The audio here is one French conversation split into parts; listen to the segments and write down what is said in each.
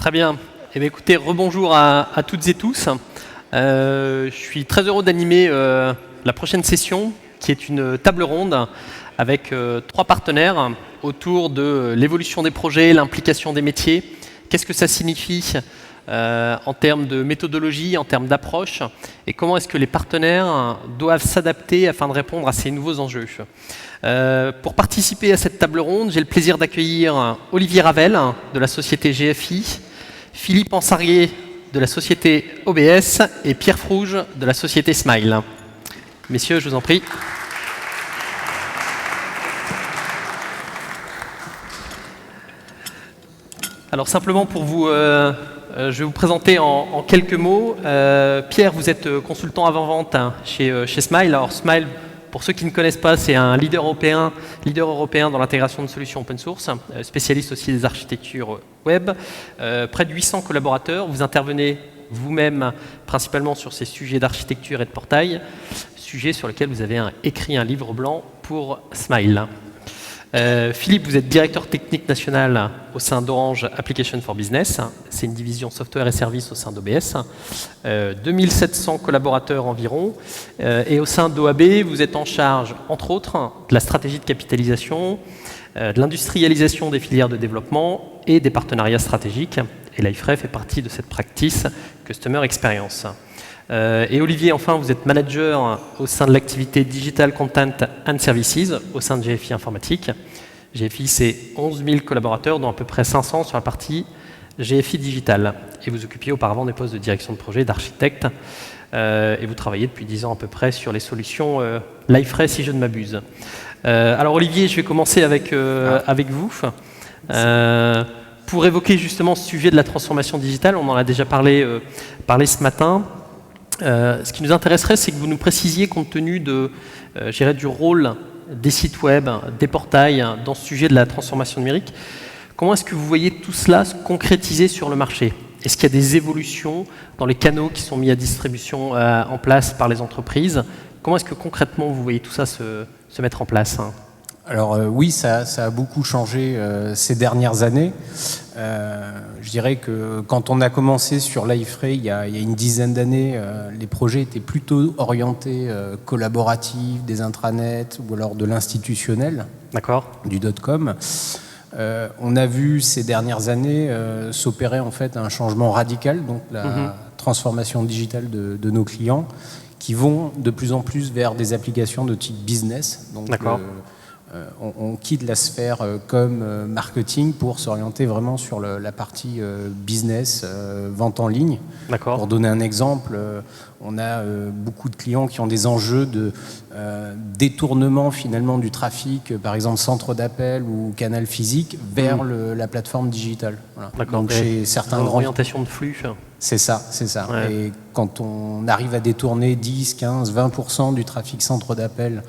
Très bien. Eh bien, écoutez, rebonjour à toutes et tous. Je suis très heureux d'animer la prochaine session, qui est une table ronde avec 3 partenaires autour de l'évolution des projets, l'implication des métiers. Qu'est-ce que ça signifie en termes de méthodologie, en termes d'approche, et comment est-ce que les partenaires doivent s'adapter afin de répondre à ces nouveaux enjeux. Pour participer à cette table ronde, j'ai le plaisir d'accueillir Olivier Ravel de la société GFI, Philippe Ansarié de la société OBS et Pierre Frouge de la société Smile. Messieurs, je vous en prie. Alors simplement pour vous, je vais vous présenter en quelques mots. Pierre, vous êtes consultant avant-vente chez Smile. Alors Smile, pour ceux qui ne connaissent pas, c'est un leader européen dans l'intégration de solutions open source, spécialiste aussi des architectures web. Près de 800 collaborateurs. Vous intervenez vous-même principalement sur ces sujets d'architecture et de portail, sujets sur lesquels vous avez écrit un livre blanc pour Smile. Philippe, vous êtes directeur technique national au sein d'Orange Application for Business. C'est une division software et services au sein d'OBS. 2700 collaborateurs environ. Et au sein d'OAB, vous êtes en charge, entre autres, de la stratégie de capitalisation, de l'industrialisation des filières de développement et des partenariats stratégiques. Et Liferay fait partie de cette practice Customer Experience. Et Olivier, enfin, vous êtes manager au sein de l'activité Digital Content and Services au sein de GFI Informatique. GFI, c'est 11 000 collaborateurs, dont à peu près 500 sur la partie GFI Digital. Et vous occupiez auparavant des postes de direction de projet, d'architecte. Et vous travaillez depuis 10 ans à peu près sur les solutions Liferay, si je ne m'abuse. Alors Olivier, je vais commencer avec vous. Pour évoquer justement ce sujet de la transformation digitale, on en a déjà parlé ce matin. Ce qui nous intéresserait, c'est que vous nous précisiez, compte tenu du rôle des sites web, des portails, dans ce sujet de la transformation numérique, comment est-ce que vous voyez tout cela se concrétiser sur le marché? Est-ce qu'il y a des évolutions dans les canaux qui sont mis à distribution en place par les entreprises? Comment est-ce que concrètement vous voyez tout ça se mettre en place? Alors oui, ça a beaucoup changé ces dernières années. Je dirais que quand on a commencé sur Liferay il y a une dizaine d'années, les projets étaient plutôt orientés collaboratifs, des intranets ou alors de l'institutionnel, du .com. On a vu ces dernières années s'opérer en fait un changement radical, donc la transformation digitale de nos clients, qui vont de plus en plus vers des applications de type business. Donc, on quitte la sphère comme marketing pour s'orienter vraiment sur la partie business, vente en ligne. Pour donner un exemple, on a beaucoup de clients qui ont des enjeux de détournement finalement du trafic, par exemple centre d'appel ou canal physique, vers la plateforme digitale. Voilà. Donc chez certains grands... Orientation de flux. C'est ça, c'est ça. Ouais. Et quand on arrive à détourner 10, 15, 20% du trafic centre d'appel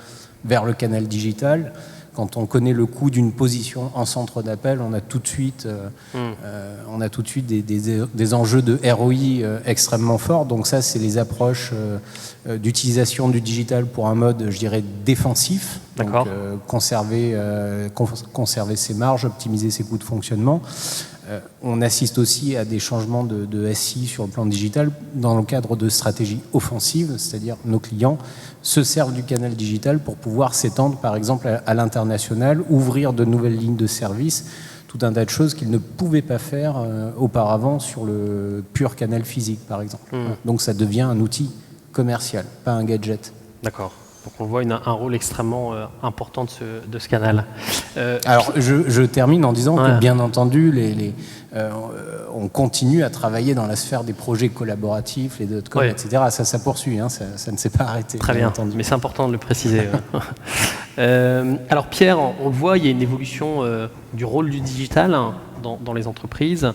vers le canal digital, quand on connaît le coût d'une position en centre d'appel, on a tout de suite, des enjeux de ROI extrêmement forts. Donc ça, c'est les approches d'utilisation du digital pour un mode, je dirais, défensif. Donc conserver ses marges, optimiser ses coûts de fonctionnement. On assiste aussi à des changements de SI sur le plan digital dans le cadre de stratégies offensives, c'est-à-dire nos clients se servent du canal digital pour pouvoir s'étendre par exemple à l'international, ouvrir de nouvelles lignes de service, tout un tas de choses qu'ils ne pouvaient pas faire auparavant sur le pur canal physique par exemple. Donc ça devient un outil commercial, pas un gadget. D'accord. Donc on voit un rôle extrêmement important de ce canal. Alors je termine en disant que bien entendu, on continue à travailler dans la sphère des projets collaboratifs, les .com, etc. Ça poursuit, hein, ça ne s'est pas arrêté. Très bien, entendu. Mais c'est important de le préciser. Alors Pierre, on le voit, il y a une évolution du rôle du digital dans les entreprises.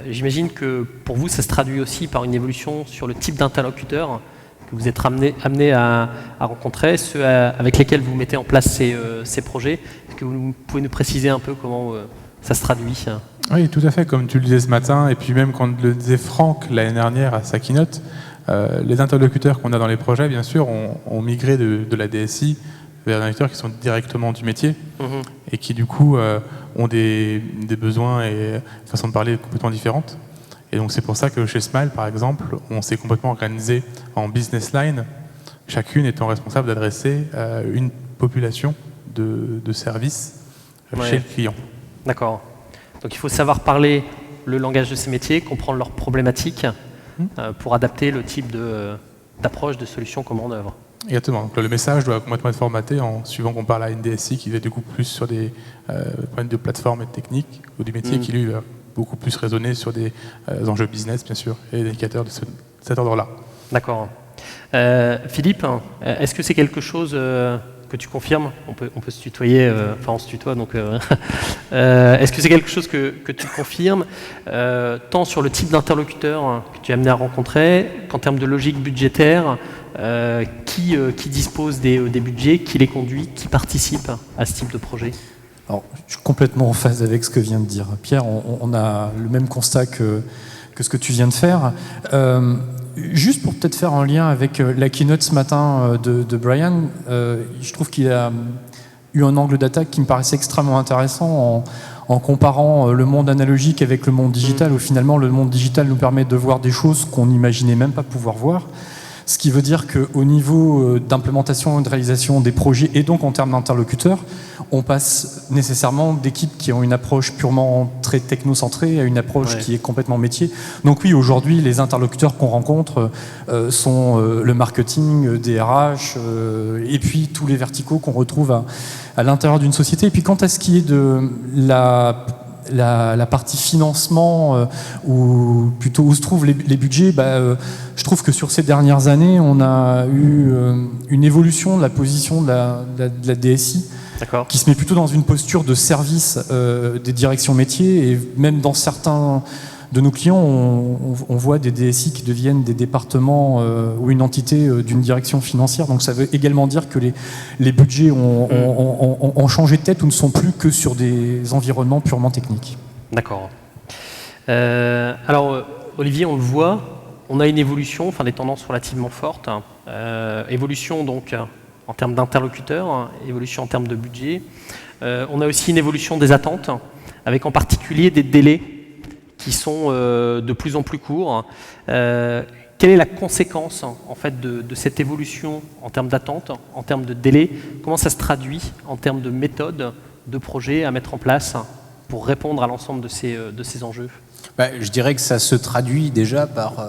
J'imagine que pour vous, ça se traduit aussi par une évolution sur le type d'interlocuteur que vous êtes amené à rencontrer, ceux avec lesquels vous mettez en place ces projets. Est-ce que vous pouvez nous préciser un peu comment ça se traduit? Oui, tout à fait, comme tu le disais ce matin, et puis même quand le disait Franck l'année dernière à sa keynote, les interlocuteurs qu'on a dans les projets, bien sûr, ont migré de la DSI vers des acteurs qui sont directement du métier et qui, du coup, ont des besoins et façons de parler complètement différentes. Et donc c'est pour ça que chez Smile, par exemple, on s'est complètement organisé en business line, chacune étant responsable d'adresser une population de services chez le client. D'accord. Donc il faut savoir parler le langage de ces métiers, comprendre leurs problématiques pour adapter le type d'approche, de solution qu'on met en œuvre. Exactement. Donc le message doit complètement être formaté en suivant qu'on parle à une DSI qui va du coup plus sur des problèmes de plateforme et de technique, ou du métier qui lui va beaucoup plus raisonner sur des enjeux business, bien sûr, et des indicateurs de cet ordre-là. D'accord. Philippe, est-ce que c'est quelque chose que tu confirmes? On peut se tutoyer, enfin on se tutoie, donc est-ce que c'est quelque chose que tu confirmes, tant sur le type d'interlocuteur que tu es amené à rencontrer, qu'en termes de logique budgétaire, qui dispose des budgets, qui les conduit, qui participe à ce type de projet? Alors, je suis complètement en phase avec ce que vient de dire Pierre. On a le même constat que ce que tu viens de faire. Juste pour peut-être faire un lien avec la keynote ce matin de Brian, je trouve qu'il a eu un angle d'attaque qui me paraissait extrêmement intéressant en comparant le monde analogique avec le monde digital, où finalement le monde digital nous permet de voir des choses qu'on n'imaginait même pas pouvoir voir. Ce qui veut dire qu'au niveau d'implémentation et de réalisation des projets, et donc en termes d'interlocuteurs, on passe nécessairement d'équipes qui ont une approche purement très technocentrée à une approche qui est complètement métier. Donc oui, aujourd'hui, les interlocuteurs qu'on rencontre sont le marketing, DRH, et puis tous les verticaux qu'on retrouve à l'intérieur d'une société. Et puis quant à ce qui est de la partie financement, ou plutôt où se trouvent les budgets, je trouve que sur ces dernières années, on a eu une évolution de la position de la DSI, qui se met plutôt dans une posture de service des directions métiers, et même dans certains de nos clients, on voit des DSI qui deviennent des départements ou une entité d'une direction financière. Donc ça veut également dire que les budgets ont changé de tête ou ne sont plus que sur des environnements purement techniques. D'accord. Alors Olivier, on le voit, on a une évolution, enfin des tendances relativement fortes. Évolution donc en termes d'interlocuteurs, évolution en termes de budget. On a aussi une évolution des attentes, avec en particulier des délais qui sont de plus en plus courts. Quelle est la conséquence en fait de cette évolution en termes d'attente, en termes de délai? Comment ça se traduit en termes de méthodes, de projets à mettre en place pour répondre à l'ensemble de ces enjeux? Je dirais que ça se traduit déjà par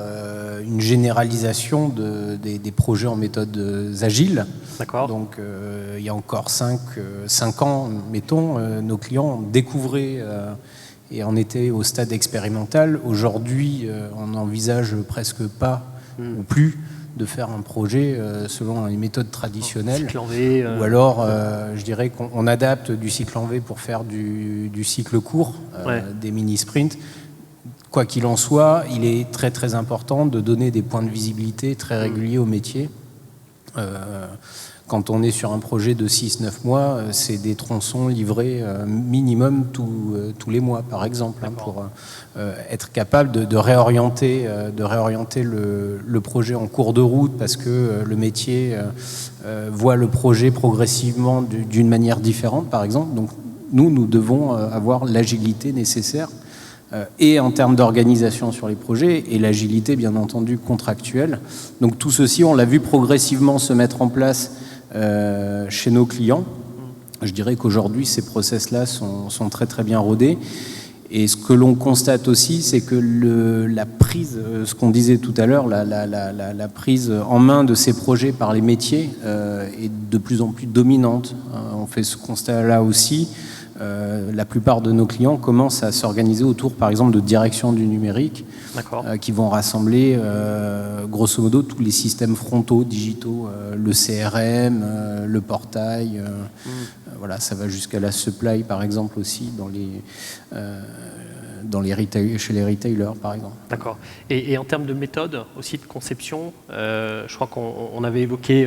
une généralisation des projets en méthodes agiles. D'accord. Donc il y a encore 5 ans, mettons, nos clients découvraient et en étaient au stade expérimental. Aujourd'hui, on n'envisage presque pas ou plus de faire un projet selon les méthodes traditionnelles. Cycle en V, ou alors, je dirais qu'on adapte du cycle en V pour faire du cycle court, des mini-sprints. Quoi qu'il en soit, il est très très important de donner des points de visibilité très réguliers au métier. Quand on est sur un projet de 6-9 mois, c'est des tronçons livrés minimum tous les mois, par exemple, pour être capable de réorienter le projet en cours de route, parce que le métier voit le projet progressivement d'une manière différente, par exemple. Donc nous devons avoir l'agilité nécessaire, et en termes d'organisation sur les projets, et l'agilité, bien entendu, contractuelle. Donc tout ceci, on l'a vu progressivement se mettre en place chez nos clients. Je dirais qu'aujourd'hui, ces process-là sont très très bien rodés. Et ce que l'on constate aussi, c'est que la prise, ce qu'on disait tout à l'heure, la prise en main de ces projets par les métiers est de plus en plus dominante. On fait ce constat-là aussi. La plupart de nos clients commencent à s'organiser autour, par exemple, de direction du numérique, qui vont rassembler, grosso modo, tous les systèmes frontaux, digitaux, le CRM, le portail, voilà, ça va jusqu'à la supply, par exemple, aussi, chez les retailers, par exemple. D'accord. Et en termes de méthode, aussi de conception, je crois qu'on avait évoqué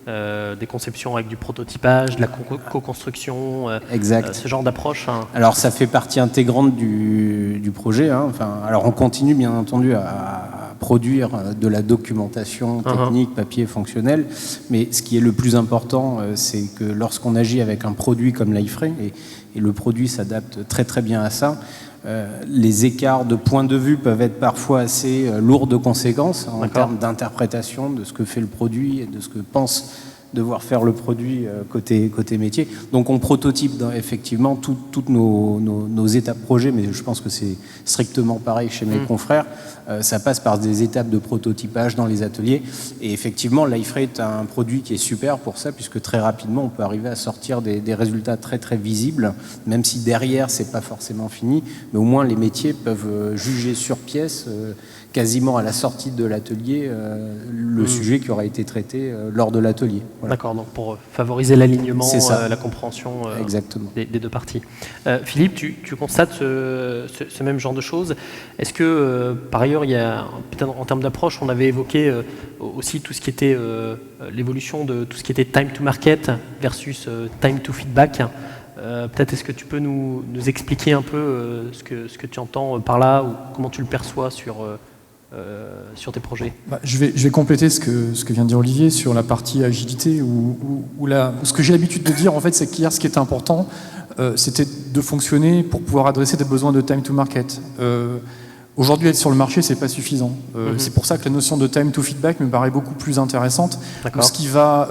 des conceptions avec du prototypage, de la co-construction, ce genre d'approche. Alors ça fait partie intégrante du projet. Alors on continue bien entendu à produire de la documentation technique, papier, fonctionnel, mais ce qui est le plus important, c'est que lorsqu'on agit avec un produit comme Liferay, et le produit s'adapte très très bien à ça, les écarts de point de vue peuvent être parfois assez lourds de conséquences en termes d'interprétation de ce que fait le produit et de ce que pense devoir faire le produit côté métier. Donc on prototype effectivement toutes nos étapes projet, mais je pense que c'est strictement pareil chez mes confrères. Ça passe par des étapes de prototypage dans les ateliers. Et effectivement, Liferay est un produit qui est super pour ça, puisque très rapidement, on peut arriver à sortir des résultats très très visibles, même si derrière, c'est pas forcément fini. Mais au moins, les métiers peuvent juger sur pièce, quasiment à la sortie de l'atelier, le sujet qui aura été traité lors de l'atelier. Voilà. D'accord, donc pour favoriser l'alignement, la compréhension des deux parties. Philippe, tu constates ce même genre de choses. Est-ce que, par ailleurs, il y a, peut-être en termes d'approche, on avait évoqué aussi tout ce qui était l'évolution de tout ce qui était time to market versus time to feedback. Peut-être est-ce que tu peux nous expliquer un peu ce que tu entends par là ou comment tu le perçois sur tes projets? Je vais compléter ce que vient de dire Olivier sur la partie agilité ce que j'ai l'habitude de dire en fait, c'est qu'hier ce qui était important c'était de fonctionner pour pouvoir adresser des besoins de time to market. Aujourd'hui, être sur le marché, c'est pas suffisant. C'est pour ça que la notion de time to feedback me paraît beaucoup plus intéressante. Ce qui va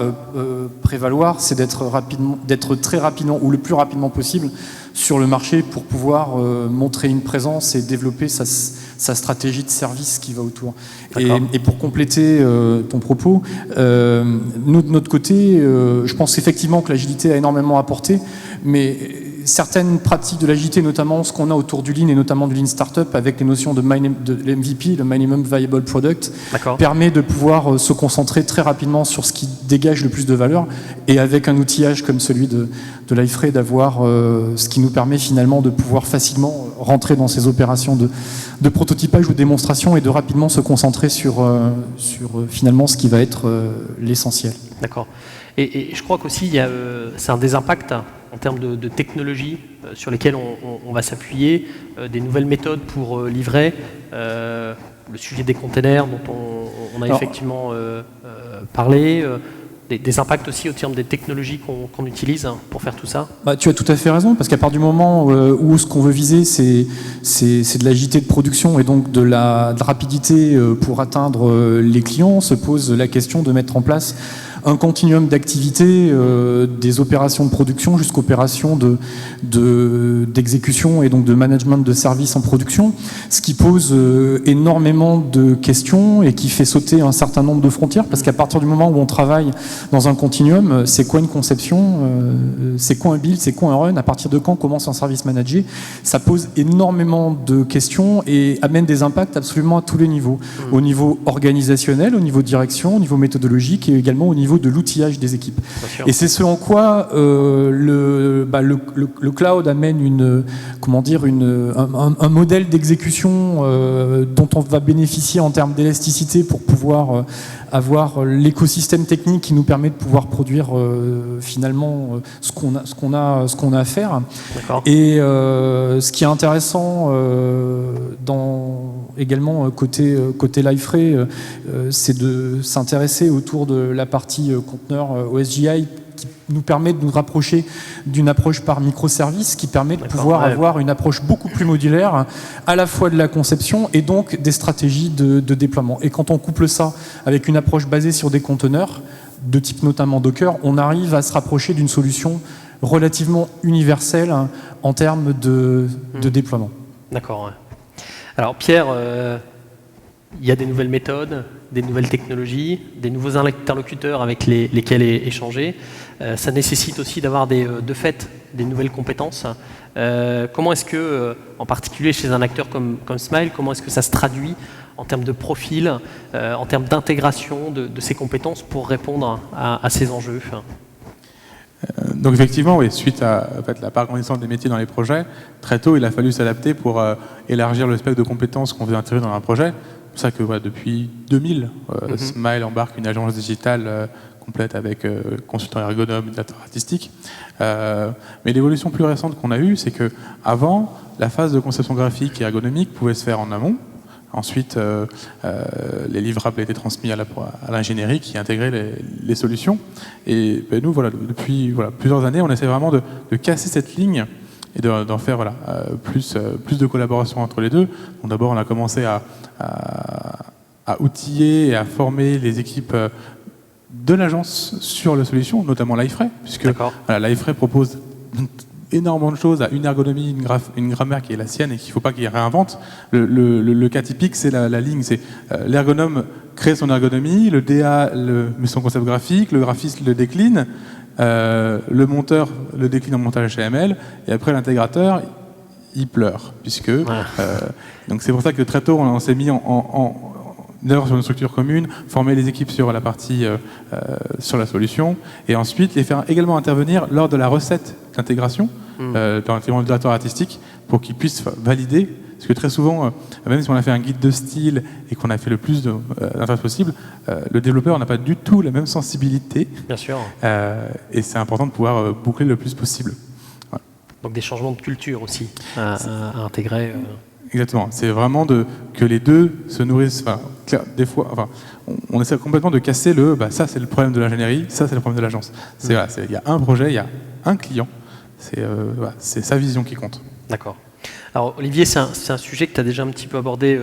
prévaloir, c'est d'être très rapidement ou le plus rapidement possible sur le marché pour pouvoir montrer une présence et développer sa stratégie de service qui va autour. Et pour compléter ton propos, nous de notre côté, je pense effectivement que l'agilité a énormément apporté, mais certaines pratiques de l'agilité, notamment ce qu'on a autour du Lean et notamment du Lean Startup avec les notions de l'MVP, le Minimum Viable Product, permet de pouvoir se concentrer très rapidement sur ce qui dégage le plus de valeur et avec un outillage comme celui de Liferay d'avoir ce qui nous permet finalement de pouvoir facilement rentrer dans ces opérations de prototypage ou de démonstration et de rapidement se concentrer sur finalement ce qui va être l'essentiel. D'accord. Et je crois qu'aussi c'est un des impacts en termes de technologie sur lesquelles on va s'appuyer, des nouvelles méthodes pour livrer, le sujet des containers dont on a effectivement parlé, des impacts aussi au terme des technologies qu'on utilise pour faire tout ça. Tu as tout à fait raison, parce qu'à partir du moment où ce qu'on veut viser, c'est de l'agilité de production et donc de la rapidité pour atteindre les clients, on se pose la question de mettre en place un continuum d'activités, des opérations de production jusqu'aux opérations d'exécution et donc de management de services en production, ce qui pose énormément de questions et qui fait sauter un certain nombre de frontières, parce qu'à partir du moment où on travaille dans un continuum, c'est quoi une conception, c'est quoi un build, c'est quoi un run, à partir de quand commence un service managé, ça pose énormément de questions et amène des impacts absolument à tous les niveaux, au niveau organisationnel, au niveau direction, au niveau méthodologique et également au niveau de l'outillage des équipes. Et c'est ce en quoi le cloud amène un modèle d'exécution dont on va bénéficier en termes d'élasticité pour pouvoir avoir l'écosystème technique qui nous permet de pouvoir produire finalement ce qu'on a à faire. Et ce qui est intéressant également côté Liferay, c'est de s'intéresser autour de la partie conteneur OSGI qui nous permet de nous rapprocher d'une approche par microservice qui permet de pouvoir avoir une approche beaucoup plus modulaire à la fois de la conception et donc des stratégies de déploiement. Et quand on couple ça avec une approche basée sur des conteneurs de type notamment Docker, on arrive à se rapprocher d'une solution relativement universelle en termes de déploiement. D'accord. Ouais. Alors Pierre, il y a des nouvelles méthodes, des nouvelles technologies, des nouveaux interlocuteurs avec lesquels échanger. Ça nécessite aussi d'avoir de fait des nouvelles compétences. Comment est-ce que, en particulier chez un acteur comme Smile, comment est-ce que ça se traduit en termes de profil, en termes d'intégration de ces compétences pour répondre à ces enjeux? Donc effectivement, oui, suite à la part grandissante des métiers dans les projets, très tôt il a fallu s'adapter pour élargir le spectre de compétences qu'on veut intégrer dans un projet. C'est pour ça que depuis 2000, Smile embarque une agence digitale complète avec consultant ergonome, directeur artistique. Mais l'évolution plus récente qu'on a eue, c'est que avant, la phase de conception graphique et ergonomique pouvait se faire en amont. Ensuite, les livrables étaient transmis à l'ingénierie qui intégrait les solutions. Et nous, depuis plusieurs années, on essaie vraiment de casser cette ligne et d'en faire voilà, plus de collaboration entre les deux. Donc d'abord, on a commencé à outiller et à former les équipes de l'agence sur la solution, notamment Liferay, puisque voilà, Liferay propose énormément de choses, à une ergonomie, une grammaire qui est la sienne et qu'il ne faut pas qu'il réinvente. Le cas typique, c'est la ligne, c'est l'ergonome crée son ergonomie, le DA met son concept graphique, le graphiste le décline, le monteur le décline en montage HTML, et après l'intégrateur, il pleure, puisque donc c'est pour ça que très tôt on s'est mis d'abord sur une structure commune, former les équipes sur la partie sur la solution, et ensuite les faire également intervenir lors de la recette d'intégration dans le directeur artistique pour qu'ils puissent valider, parce que très souvent, même si on a fait un guide de style et qu'on a fait le plus d'interfaces possible, le développeur n'a pas du tout la même sensibilité. Bien sûr. Et c'est important de pouvoir boucler le plus possible. Voilà. Donc des changements de culture aussi à intégrer. Exactement. C'est vraiment que les deux se nourrissent. Enfin, des fois, on essaie complètement de casser ça c'est le problème de l'ingénierie, ça c'est le problème de l'agence. Il y a un projet, il y a un client. C'est sa vision qui compte. D'accord. Alors Olivier, c'est un sujet que tu as déjà un petit peu abordé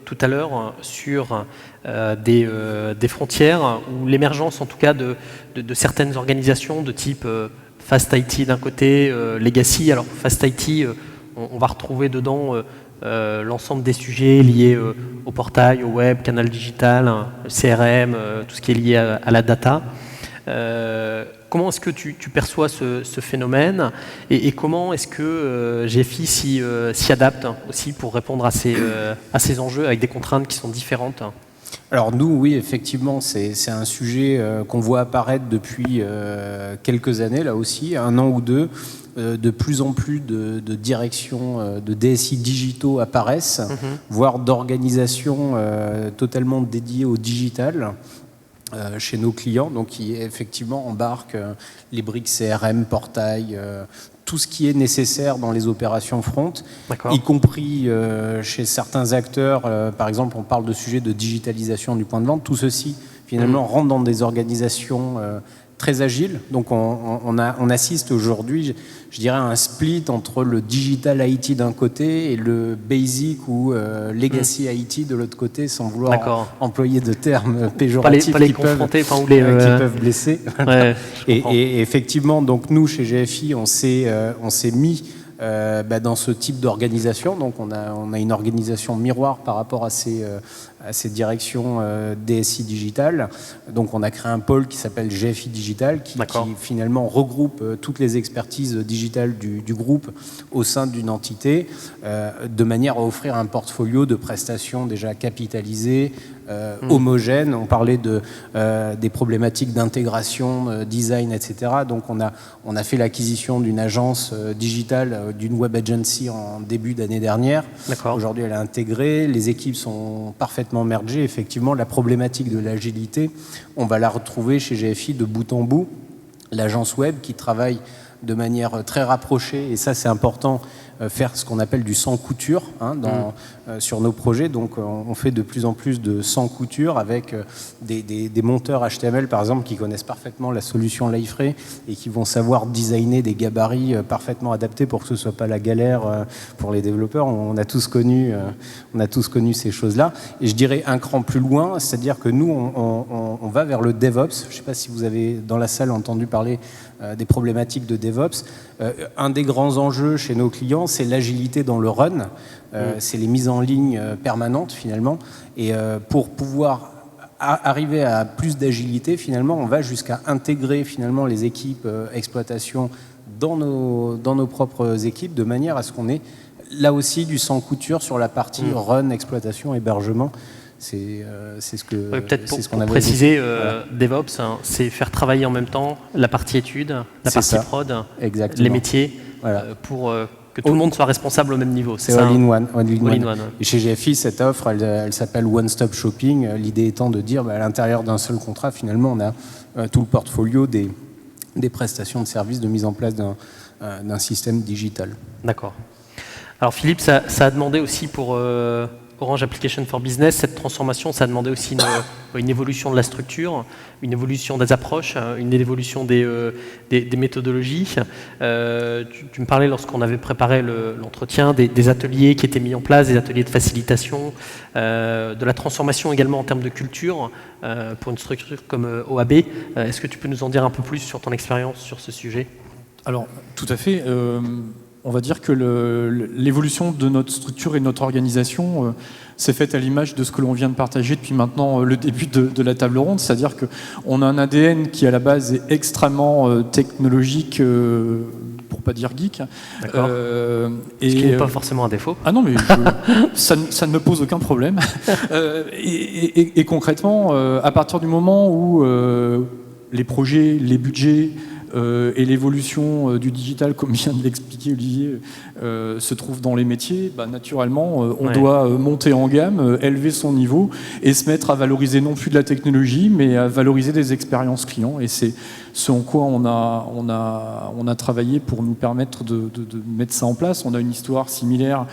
tout à l'heure sur des frontières ou l'émergence en tout cas de certaines organisations de type Fast IT d'un côté, Legacy. Alors Fast IT, on va retrouver dedans l'ensemble des sujets liés au portail, au web, canal digital, CRM, tout ce qui est lié à la data. Comment est-ce que tu perçois ce phénomène et comment est-ce que GFI s'y adapte aussi pour répondre à ces enjeux avec des contraintes qui sont différentes? Alors nous, oui, effectivement, c'est un sujet qu'on voit apparaître depuis quelques années, là aussi, 1 an ou 2. De plus en plus de directions de DSI digitaux apparaissent, voire d'organisations totalement dédiées au digital chez nos clients, donc qui effectivement embarquent les briques CRM, portail, tout ce qui est nécessaire dans les opérations front, y compris chez certains acteurs. Par exemple, on parle de sujets de digitalisation du point de vente. Tout ceci, finalement, rentre dans des organisations très agiles. Donc, on assiste aujourd'hui, je dirais, à un split entre le digital IT d'un côté et le basic ou legacy IT de l'autre côté, sans vouloir employer de termes péjoratifs pas les confronter, qui peuvent blesser. Ouais, et effectivement, donc nous, chez GFI, on s'est mis dans ce type d'organisation. Donc on a une organisation miroir par rapport à ces directions DSI digitales. Donc on a créé un pôle qui s'appelle GFI Digital qui finalement regroupe toutes les expertises digitales du groupe au sein d'une entité de manière à offrir un portfolio de prestations déjà capitalisées, homogènes. On parlait des problématiques d'intégration, design, etc. Donc on a fait l'acquisition d'une agence digitale, d'une web agency en début d'année dernière. Aujourd'hui elle est intégrée, les équipes sont parfaitement mergées. Effectivement, la problématique de l'agilité, on va la retrouver chez GFI de bout en bout. L'agence web qui travaille de manière très rapprochée, et ça c'est important, faire ce qu'on appelle du sans couture sur nos projets. Donc on fait de plus en plus de sans couture avec des monteurs HTML par exemple qui connaissent parfaitement la solution Liferay et qui vont savoir designer des gabarits parfaitement adaptés pour que ce soit pas la galère pour les développeurs. On a tous connu ces choses-là. Et je dirais un cran plus loin, c'est-à-dire que nous on va vers le DevOps. Je ne sais pas si vous avez dans la salle entendu parler des problématiques de DevOps. Un des grands enjeux chez nos clients, c'est l'agilité dans le run, c'est les mises en ligne permanentes finalement. Et pour pouvoir arriver à plus d'agilité, finalement, on va jusqu'à intégrer finalement les équipes exploitation dans nos propres équipes, de manière à ce qu'on ait là aussi du sans couture sur la partie run, exploitation, hébergement. C'est ce que peut-être c'est ce qu'on pour avait préciser, voilà. DevOps, c'est faire travailler en même temps la partie études, la partie prod, les métiers, pour que tout le monde soit responsable au même niveau. C'est all in one. Et chez GFI, cette offre, elle s'appelle One Stop Shopping. L'idée étant de dire, à l'intérieur d'un seul contrat, finalement, on a tout le portfolio des prestations de services de mise en place d'un système digital. D'accord. Alors Philippe, ça a demandé aussi pour Orange Application for Business, cette transformation, ça a demandé aussi une évolution de la structure, une évolution des approches, une évolution des méthodologies. Tu me parlais lorsqu'on avait préparé l'entretien des ateliers qui étaient mis en place, des ateliers de facilitation, de la transformation également en termes de culture pour une structure comme OAB. Est-ce que tu peux nous en dire un peu plus sur ton expérience sur ce sujet ? Alors, tout à fait. On va dire que l'évolution de notre structure et de notre organisation s'est faite à l'image de ce que l'on vient de partager depuis maintenant le début de la table ronde, c'est-à-dire qu'on a un ADN qui à la base est extrêmement technologique, pour pas dire geek. D'accord. Ce qui n'est pas forcément un défaut. Ah non, mais ça ne me pose aucun problème. Et concrètement, à partir du moment où les projets, les budgets, et l'évolution du digital, comme vient de l'expliquer Olivier, se trouve dans les métiers, naturellement, on doit monter en gamme, élever son niveau et se mettre à valoriser non plus de la technologie, mais à valoriser des expériences clients. Et c'est ce en quoi on a travaillé pour nous permettre de mettre ça en place. On a une histoire similaire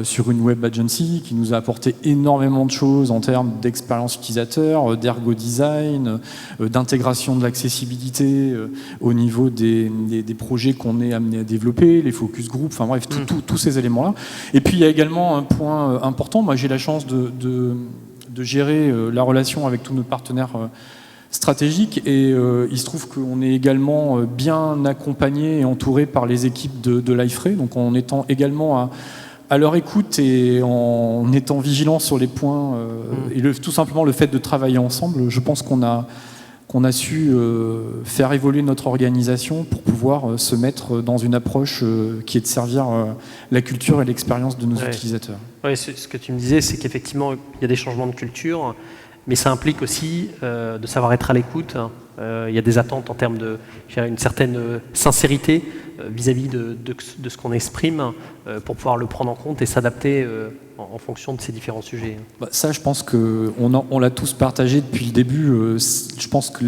sur une web agency qui nous a apporté énormément de choses en termes d'expérience utilisateur, d'ergo design, d'intégration de l'accessibilité au niveau des projets qu'on est amené à développer, les focus group, enfin bref, tous ces éléments-là. Et puis il y a également un point important. Moi, j'ai la chance de gérer la relation avec tous nos partenaires stratégiques et il se trouve qu'on est également bien accompagné et entouré par les équipes de Liferay, donc en étant également à leur écoute et en étant vigilant sur les points et tout simplement le fait de travailler ensemble, je pense qu'on a su faire évoluer notre organisation pour pouvoir se mettre dans une approche qui est de servir la culture et l'expérience de nos utilisateurs. Oui, ce que tu me disais, c'est qu'effectivement, il y a des changements de culture, mais ça implique aussi de savoir être à l'écoute. Il y a des attentes en termes une certaine sincérité vis-à-vis de ce qu'on exprime pour pouvoir le prendre en compte et s'adapter en fonction de ces différents sujets. Ça, je pense qu'on l'a tous partagé depuis le début. Je pense que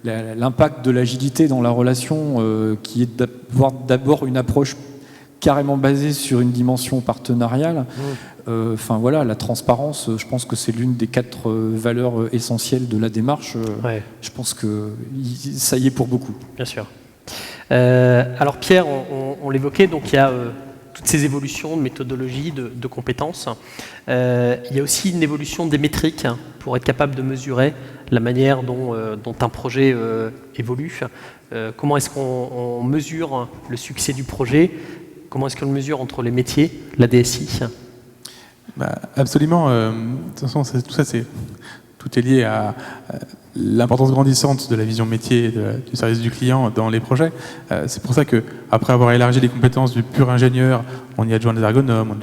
l'impact de l'agilité dans la relation, qui est d'avoir d'abord une approche carrément basée sur une dimension partenariale. Enfin voilà, la transparence, je pense que c'est l'une des 4 valeurs essentielles de la démarche. Je pense que ça y est pour beaucoup. Bien sûr. Alors Pierre, on l'évoquait, donc il y a toutes ces évolutions de méthodologie, de compétences. Il y a aussi une évolution des métriques pour être capable de mesurer la manière dont un projet évolue. Comment est-ce qu'on mesure le succès du projet ? Comment est-ce qu'on le mesure entre les métiers, la DSI ? Absolument. De toute façon, tout est lié à l'importance grandissante de la vision métier du service du client dans les projets. C'est pour ça qu'après avoir élargi les compétences du pur ingénieur, on y adjoint des ergonomes.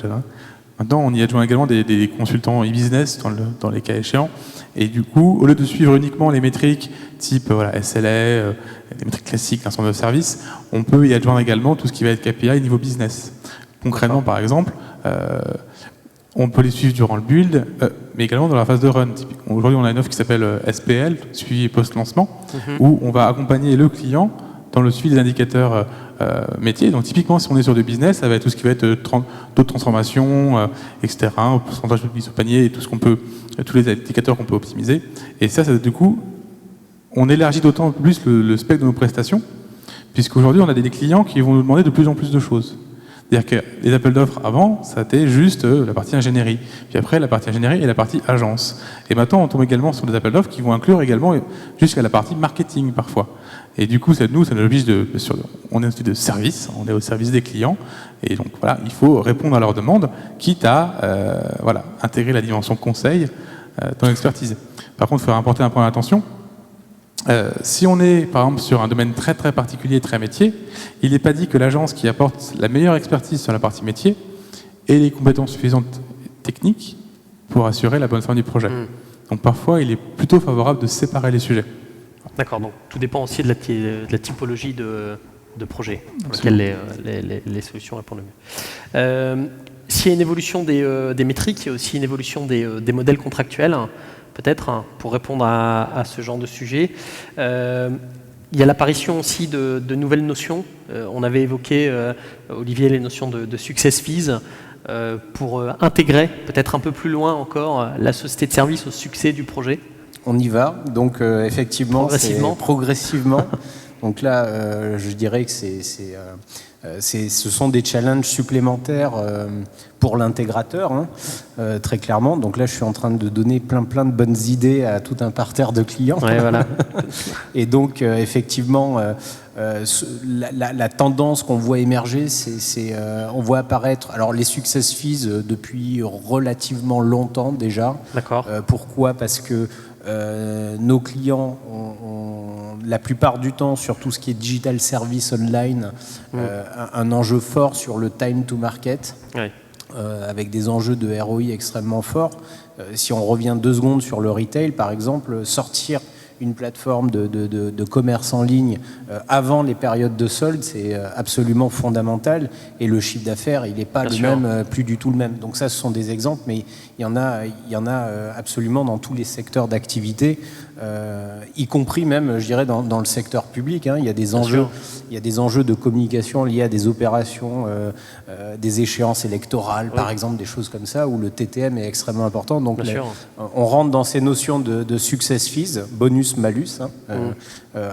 Maintenant, on y adjoint également des consultants e-business dans les cas échéants. Et du coup, au lieu de suivre uniquement les métriques type SLA, les métriques classiques d'un centre de service, on peut y adjoindre également tout ce qui va être KPI niveau business. Concrètement, par exemple, on peut les suivre durant le build, mais également dans la phase de run. Aujourd'hui, on a une offre qui s'appelle SPL, suivi post-lancement, où on va accompagner le client dans le suivi des indicateurs métiers. Donc typiquement, si on est sur du business, ça va être tout ce qui va être taux de transformation, etc., pourcentage de mise au panier, et tous les indicateurs qu'on peut optimiser. Et ça, du coup, on élargit d'autant plus le spectre de nos prestations, puisqu'aujourd'hui, on a des clients qui vont nous demander de plus en plus de choses. C'est-à-dire que les appels d'offres avant, ça était juste la partie ingénierie. Puis après, la partie ingénierie et la partie agence. Et maintenant, on tombe également sur des appels d'offres qui vont inclure également jusqu'à la partie marketing parfois. Et du coup, ça nous oblige on est un institut de service, on est au service des clients. Et donc voilà, il faut répondre à leurs demandes, quitte à intégrer la dimension conseil dans l'expertise. Par contre, il faut apporter un point d'attention. Si on est, par exemple, sur un domaine très très particulier, très métier, il n'est pas dit que l'agence qui apporte la meilleure expertise sur la partie métier ait les compétences suffisantes techniques pour assurer la bonne fin du projet. Donc parfois, il est plutôt favorable de séparer les sujets. D'accord, donc tout dépend aussi de la typologie de projet pour lequel les solutions répondent le mieux. S'il y a une évolution des métriques, il y a aussi une évolution des modèles contractuels. Peut-être, pour répondre à ce genre de sujet. Il y a l'apparition aussi de nouvelles notions. On avait évoqué, Olivier, les notions de success fees. pour intégrer peut-être un peu plus loin encore la société de service au succès du projet? On y va, donc effectivement, progressivement. Donc là, je dirais que ce sont des challenges supplémentaires pour l'intégrateur, hein, très clairement. Donc là, je suis en train de donner plein de bonnes idées à tout un parterre de clients. Ouais, voilà. Et donc, effectivement, la tendance qu'on voit émerger, on voit apparaître alors les success fees depuis relativement longtemps déjà. D'accord. Pourquoi ? Parce que nos clients la plupart du temps, sur tout ce qui est digital service online, un enjeu fort sur le time to market, avec des enjeux de ROI extrêmement forts. Si on revient 2 secondes sur le retail, par exemple, sortir une plateforme de commerce en ligne avant les périodes de solde, c'est absolument fondamental. Et le chiffre d'affaires, il n'est pas le même, plus du tout le même. Donc ça, ce sont des exemples, mais il y en a absolument dans tous les secteurs d'activité, y compris même, je dirais, dans le secteur public. Hein. Il y a des enjeux de communication liés à des opérations, des échéances électorales, par exemple, des choses comme ça, où le TTM est extrêmement important. Donc on rentre dans ces notions de success fees, bonus, malus. Hein.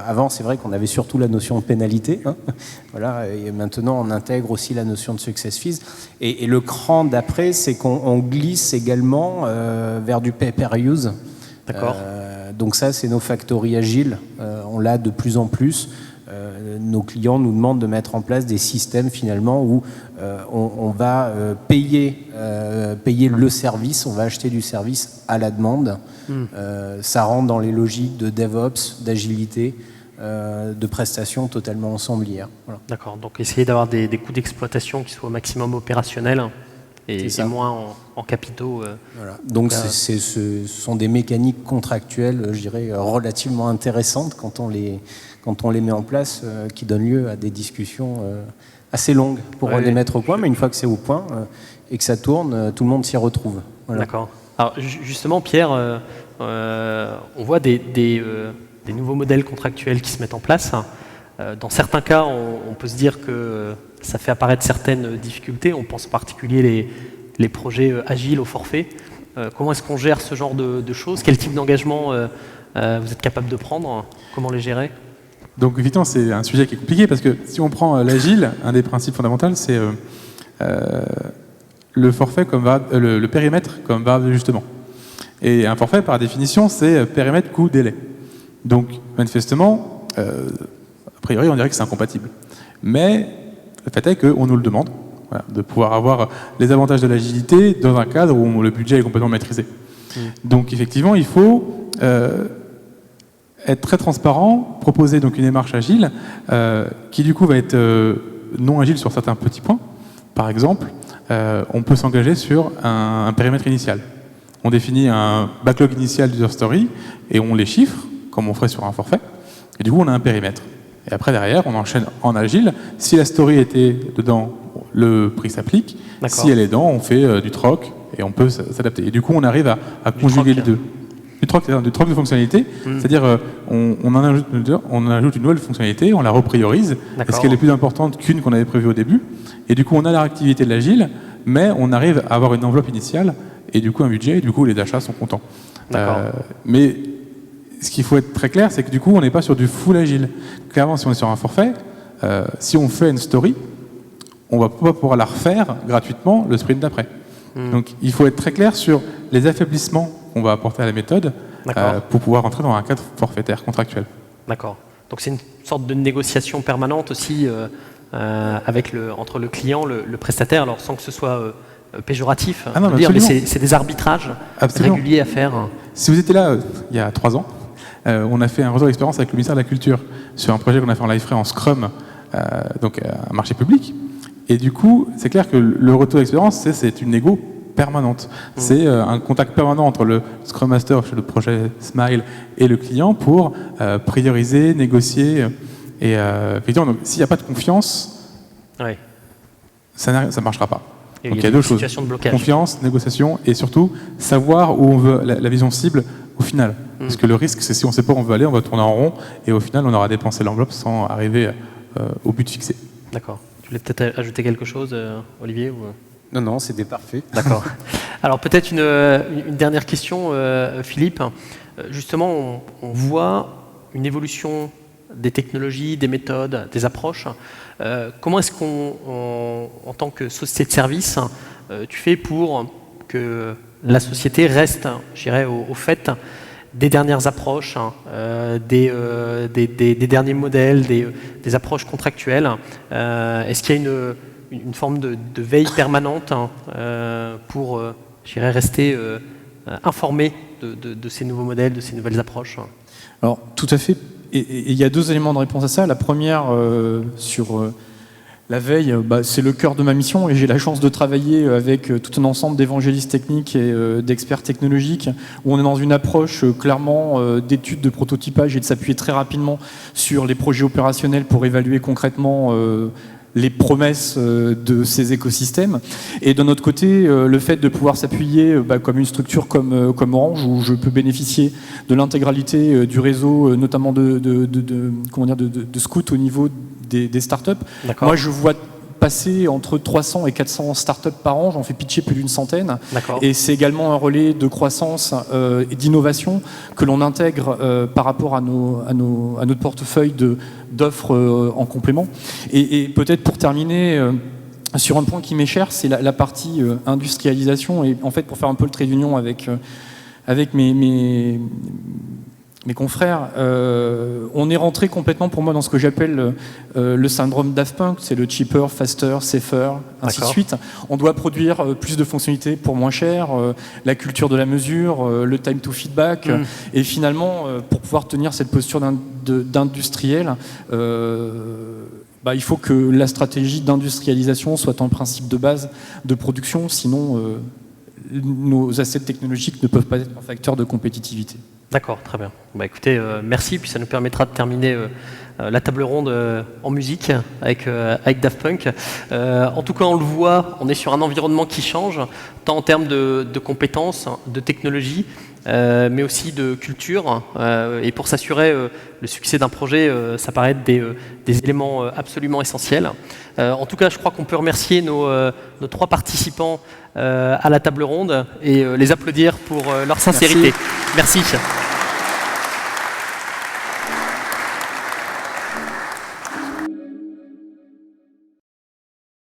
Avant, c'est vrai qu'on avait surtout la notion de pénalité. Hein. Voilà, et maintenant, on intègre aussi la notion de success fees. Et le cran d'après, c'est qu'on glisse également vers du pay-per-use. D'accord. Donc ça, c'est nos factories agiles. On l'a de plus en plus. Nos clients nous demandent de mettre en place des systèmes finalement où on va payer le service, on va acheter du service à la demande. Ça rentre dans les logiques de DevOps, d'agilité, de prestations totalement ensemblières. Voilà. D'accord, donc essayer d'avoir des coûts d'exploitation qui soient au maximum opérationnels et moins en capitaux. Voilà. Donc ce sont des mécaniques contractuelles, je dirais, relativement intéressantes quand on les met en place, qui donnent lieu à des discussions assez longues pour les mettre au point, mais une fois que c'est au point et que ça tourne, tout le monde s'y retrouve. Voilà. D'accord. Alors justement, Pierre, on voit des nouveaux modèles contractuels qui se mettent en place. Dans certains cas, on peut se dire que ça fait apparaître certaines difficultés. On pense en particulier les projets agiles au forfait. Comment est-ce qu'on gère ce genre de choses? Quel type d'engagement vous êtes capable de prendre? Comment les gérer? Donc effectivement, c'est un sujet qui est compliqué parce que si on prend l'agile, un des principes fondamentaux, c'est le forfait comme le périmètre comme variable d'ajustement. Et un forfait, par définition, c'est périmètre, coût, délai. Donc manifestement, a priori, on dirait que c'est incompatible. Mais le fait est qu'on nous le demande, voilà, de pouvoir avoir les avantages de l'agilité dans un cadre où le budget est complètement maîtrisé. Donc effectivement, il faut être très transparent, proposer donc une démarche agile qui du coup va être non agile sur certains petits points. Par exemple, on peut s'engager sur un périmètre initial. On définit un backlog initial d'user story et on les chiffre, comme on ferait sur un forfait. Et du coup, on a un périmètre. Et après, derrière, on enchaîne en agile. Si la story était dedans, le prix s'applique. Si elle est dedans, on fait du troc et on peut s'adapter. Et du coup, on arrive à conjuguer les deux. Du troc de fonctionnalité, c'est-à-dire on ajoute une nouvelle fonctionnalité, on la repriorise, parce qu'elle est plus importante qu'une qu'on avait prévue au début. Et du coup, on a la réactivité de l'agile, mais on arrive à avoir une enveloppe initiale, et du coup un budget, et du coup les achats sont contents. Mais ce qu'il faut être très clair, c'est que du coup, on n'est pas sur du full agile. Clairement, si on est sur un forfait, si on fait une story, on ne va pas pouvoir la refaire gratuitement le sprint d'après. Donc il faut être très clair sur les affaiblissements qu'on va apporter à la méthode pour pouvoir entrer dans un cadre forfaitaire contractuel. D'accord. Donc c'est une sorte de négociation permanente aussi entre le client, le prestataire, alors sans que ce soit péjoratif, mais c'est des arbitrages réguliers à faire. Si vous étiez là il y a 3 ans, on a fait un retour d'expérience avec le ministère de la Culture sur un projet qu'on a fait en live en Scrum, donc un marché public. Et du coup, c'est clair que le retour d'expérience, c'est une négo permanente. C'est un contact permanent entre le Scrum Master chez le projet Smile et le client pour prioriser, négocier. Et effectivement, donc, s'il n'y a pas de confiance, ça ne marchera pas. Donc il y a 2 choses. Confiance, négociation et surtout savoir où on veut la vision cible au final. Parce que le risque, c'est si on ne sait pas où on veut aller, on va tourner en rond et au final, on aura dépensé l'enveloppe sans arriver au but fixé. D'accord. Tu voulais peut-être ajouter quelque chose, Olivier ou... Non, c'était parfait. D'accord. Alors peut-être une dernière question, Philippe. Justement, on voit une évolution des technologies, des méthodes, des approches. Comment est-ce en tant que société de service, tu fais pour que la société reste, je dirais, au fait des dernières approches, des derniers modèles, des approches contractuelles? Est-ce qu'il y a une forme de veille permanente pour, je dirais, rester informé de ces nouveaux modèles, de ces nouvelles approches? Alors, tout à fait. Et il y a deux éléments de réponse à ça. La première, sur la veille, c'est le cœur de ma mission et j'ai la chance de travailler avec tout un ensemble d'évangélistes techniques et d'experts technologiques où on est dans une approche clairement d'études de prototypage et de s'appuyer très rapidement sur les projets opérationnels pour évaluer concrètement les promesses de ces écosystèmes. Et d'un autre côté, le fait de pouvoir s'appuyer comme une structure comme Orange, où je peux bénéficier de l'intégralité du réseau, notamment de scout au niveau des startups. Moi, je vois passer entre 300 et 400 startups par an, j'en fais pitcher plus d'une centaine. Et c'est également un relais de croissance et d'innovation que l'on intègre par rapport à notre portefeuille d'offres en complément. Et peut-être pour terminer, sur un point qui m'est cher, c'est la partie industrialisation. Et en fait, pour faire un peu le trait d'union avec mes confrères, on est rentré complètement pour moi dans ce que j'appelle le syndrome Daft Punk, c'est le cheaper, faster, safer, ainsi de suite. On doit produire plus de fonctionnalités pour moins cher, la culture de la mesure, le time to feedback, et finalement, pour pouvoir tenir cette posture d'industriel, il faut que la stratégie d'industrialisation soit un principe de base de production, sinon nos assets technologiques ne peuvent pas être un facteur de compétitivité. D'accord, très bien. Écoutez, merci, puis ça nous permettra de terminer la table ronde en musique avec Daft Punk. En tout cas, on le voit, on est sur un environnement qui change, tant en termes de compétences, de technologie, mais aussi de culture. Et pour s'assurer le succès d'un projet, ça paraît être des éléments absolument essentiels. En tout cas, je crois qu'on peut remercier nos 3 participants à la table ronde et les applaudir pour leur sincérité. Merci.